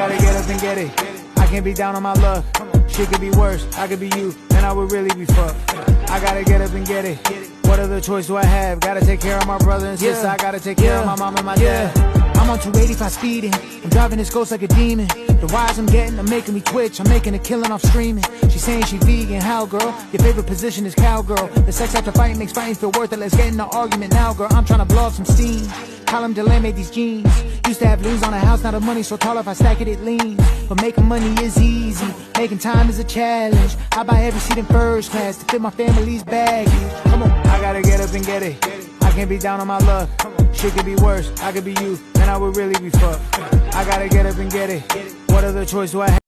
gotta get up and get it. I can't be down on my luck. Shit could be worse, I could be you, then I would really be fucked. I gotta get up and get it. What other choice do I have? Gotta take care of my brother and sister. I gotta take care of my mom and my dad. I'm on 285 speeding. I'm driving this ghost like a demon. The wires I'm getting are making me twitch. I'm making a killing off streaming. She's saying she vegan, how girl? Your favorite position is cowgirl. The sex after fighting makes fighting feel worth it. Let's get in an argument now, girl. I'm trying to blow off some steam. Column delay made these jeans. Used to have liens on a house, now the money's so tall if I stack it, it leans. But making money is easy, making time is a challenge. I buy every seat in first class to fit my family's baggage. Come on, I gotta get up and get it. I can't be down on my luck. Shit could be worse, I could be you, then I would really be fucked. I gotta get up and get it. What other choice do I have?